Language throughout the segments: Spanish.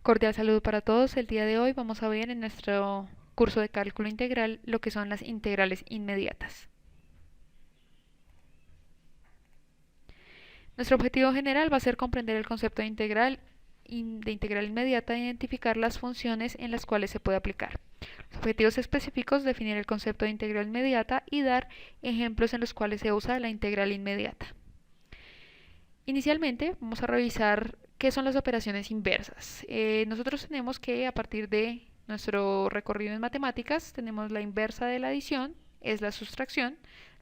Cordial saludo para todos. El día de hoy vamos a ver en nuestro curso de cálculo integral lo que son las integrales inmediatas. Nuestro objetivo general va a ser comprender el concepto de integral inmediata e identificar las funciones en las cuales se puede aplicar. Los objetivos específicos, definir el concepto de integral inmediata y dar ejemplos en los cuales se usa la integral inmediata. Inicialmente vamos a revisar qué son las operaciones inversas. Nosotros tenemos que, a partir de nuestro recorrido en matemáticas, tenemos la inversa de la adición, es la sustracción,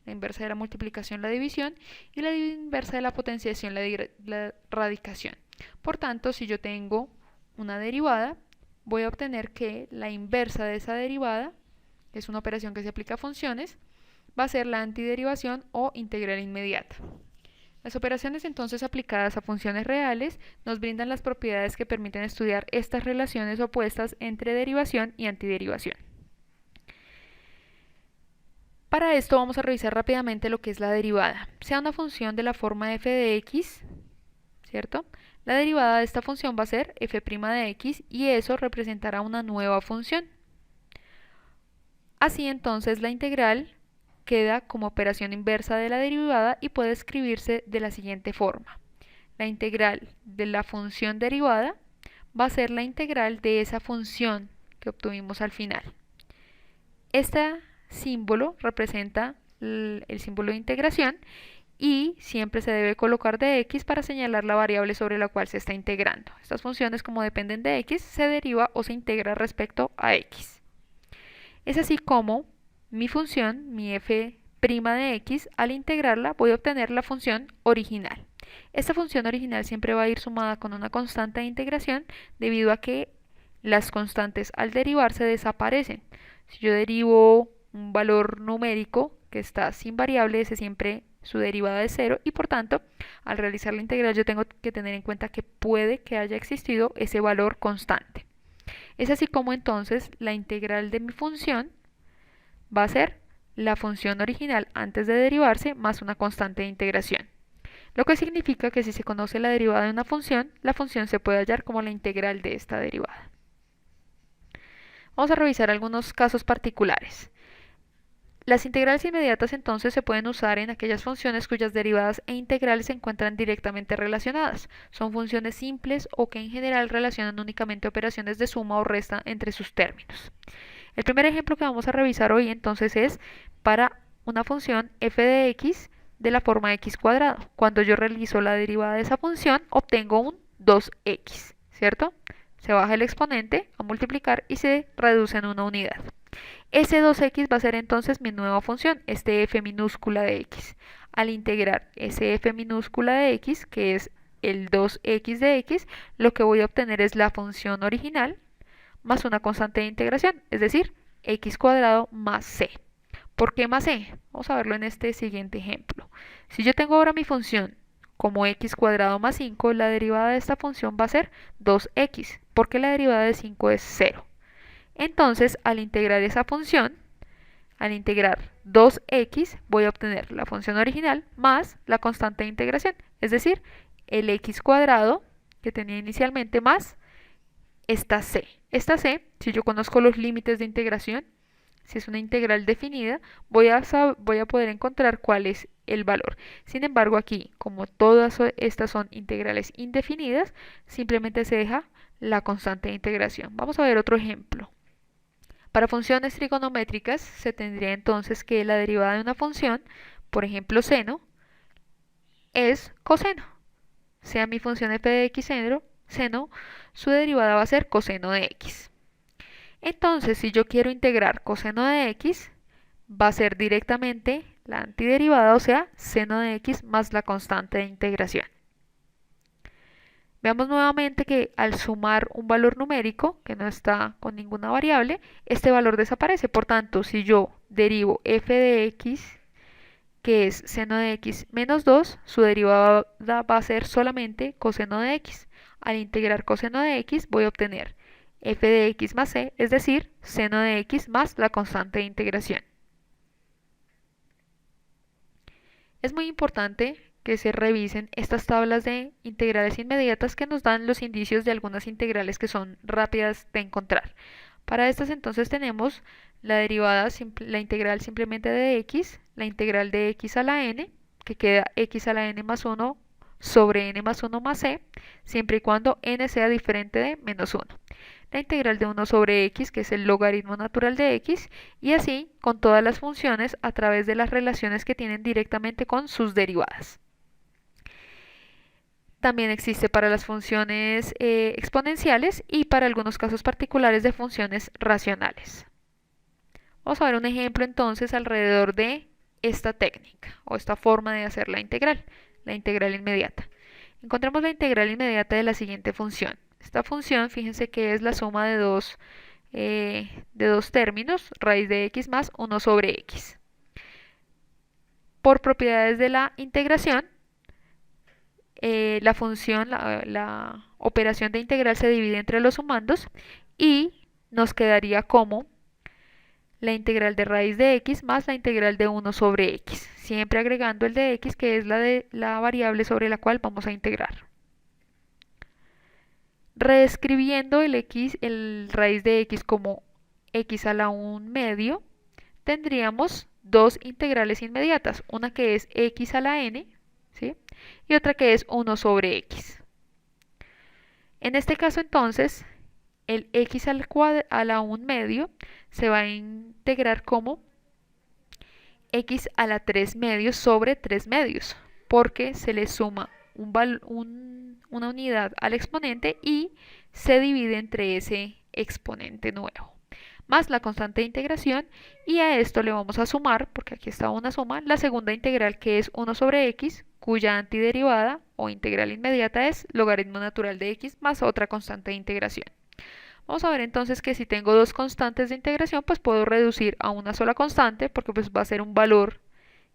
la inversa de la multiplicación, la división, y la inversa de la potenciación, la radicación. Por tanto, si yo tengo una derivada, voy a obtener que la inversa de esa derivada, que es una operación que se aplica a funciones, va a ser la antiderivación o integral inmediata. Las operaciones entonces aplicadas a funciones reales nos brindan las propiedades que permiten estudiar estas relaciones opuestas entre derivación y antiderivación. Para esto vamos a revisar rápidamente lo que es la derivada. Sea una función de la forma f de x, ¿cierto? La derivada de esta función va a ser f' de x y eso representará una nueva función. Así entonces la integral queda como operación inversa de la derivada y puede escribirse de la siguiente forma. La integral de la función derivada va a ser la integral de esa función que obtuvimos al final. Este símbolo representa el símbolo de integración y siempre se debe colocar de x para señalar la variable sobre la cual se está integrando. Estas funciones, como dependen de x, se deriva o se integra respecto a x. Es así como mi función, mi f' de x, al integrarla voy a obtener la función original. Esta función original siempre va a ir sumada con una constante de integración debido a que las constantes al derivarse desaparecen. Si yo derivo un valor numérico que está sin variable, ese siempre su derivada es 0 y por tanto al realizar la integral yo tengo que tener en cuenta que puede que haya existido ese valor constante. Es así como entonces la integral de mi función va a ser la función original antes de derivarse más una constante de integración. Lo que significa que si se conoce la derivada de una función, la función se puede hallar como la integral de esta derivada. Vamos a revisar algunos casos particulares. Las integrales inmediatas entonces se pueden usar en aquellas funciones cuyas derivadas e integrales se encuentran directamente relacionadas. Son funciones simples o que en general relacionan únicamente operaciones de suma o resta entre sus términos. El primer ejemplo que vamos a revisar hoy entonces es para una función f de x de la forma x cuadrado. Cuando yo realizo la derivada de esa función obtengo un 2x, ¿cierto? Se baja el exponente a multiplicar y se reduce en una unidad. Ese 2x va a ser entonces mi nueva función, este f minúscula de x. Al integrar ese f minúscula de x, que es el 2x de x, lo que voy a obtener es la función original más una constante de integración, es decir, x cuadrado más c. ¿Por qué más c? Vamos a verlo en este siguiente ejemplo. Si yo tengo ahora mi función como x cuadrado más 5, la derivada de esta función va a ser 2x, porque la derivada de 5 es 0. Entonces, al integrar esa función, al integrar 2x, voy a obtener la función original más la constante de integración, es decir, el x cuadrado que tenía inicialmente más esta c. Esta c, si yo conozco los límites de integración, si es una integral definida, voy a poder encontrar cuál es el valor. Sin embargo, aquí, como todas estas son integrales indefinidas, simplemente se deja la constante de integración. Vamos a ver otro ejemplo. Para funciones trigonométricas se tendría entonces que la derivada de una función, por ejemplo seno, es coseno. Sea mi función f de x seno, su derivada va a ser coseno de x. Entonces, si yo quiero integrar coseno de x, va a ser directamente la antiderivada, o sea, seno de x más la constante de integración. Veamos nuevamente que al sumar un valor numérico, que no está con ninguna variable, este valor desaparece. Por tanto, si yo derivo f de x, que es seno de x menos 2, su derivada va a ser solamente coseno de x. Al integrar coseno de x voy a obtener f de x más c, es decir, seno de x más la constante de integración. Es muy importante que se revisen estas tablas de integrales inmediatas que nos dan los indicios de algunas integrales que son rápidas de encontrar. Para estas entonces tenemos la derivada, la integral simplemente de x, la integral de x a la n, que queda x a la n más 1 sobre n más 1 más c, siempre y cuando n sea diferente de menos 1. La integral de 1 sobre x, que es el logaritmo natural de x, y así con todas las funciones a través de las relaciones que tienen directamente con sus derivadas. También existe para las funciones exponenciales y para algunos casos particulares de funciones racionales. Vamos a ver un ejemplo entonces alrededor de esta técnica o esta forma de hacer la integral inmediata. Encontramos la integral inmediata de la siguiente función. Esta función, fíjense que es la suma de dos términos, raíz de x más 1 sobre x. Por propiedades de la integración, la función, la operación de integral se divide entre los sumandos y nos quedaría como la integral de raíz de x más la integral de 1 sobre x, siempre agregando el de x, que es la variable sobre la cual vamos a integrar. Reescribiendo el raíz de x como x a la 1 medio, tendríamos dos integrales inmediatas, una que es x a la n, ¿sí? Y otra que es 1 sobre x. En este caso entonces, el x a la 1 medio se va a integrar como x a la 3 medios sobre 3 medios, porque se le suma una unidad al exponente y se divide entre ese exponente nuevo, más la constante de integración, y a esto le vamos a sumar, porque aquí está una suma, la segunda integral, que es 1 sobre x, cuya antiderivada o integral inmediata es logaritmo natural de x más otra constante de integración. Vamos a ver entonces que si tengo dos constantes de integración, pues puedo reducir a una sola constante, porque pues va a ser un valor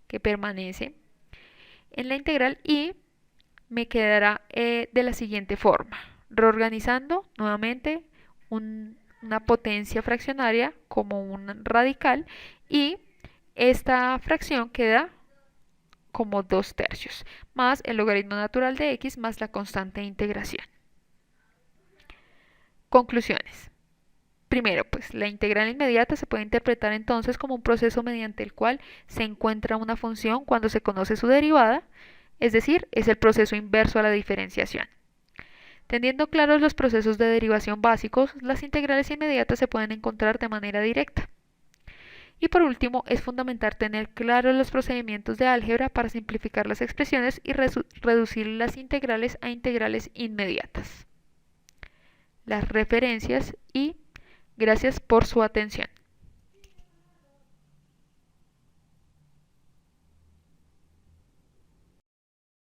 que permanece en la integral, y me quedará de la siguiente forma, reorganizando nuevamente una potencia fraccionaria como un radical, y esta fracción queda como 2/3, más el logaritmo natural de x más la constante de integración. Conclusiones. Primero, pues la integral inmediata se puede interpretar entonces como un proceso mediante el cual se encuentra una función cuando se conoce su derivada, es decir, es el proceso inverso a la diferenciación. Teniendo claros los procesos de derivación básicos, las integrales inmediatas se pueden encontrar de manera directa. Y por último, es fundamental tener claros los procedimientos de álgebra para simplificar las expresiones y reducir las integrales a integrales inmediatas. Las referencias, y gracias por su atención.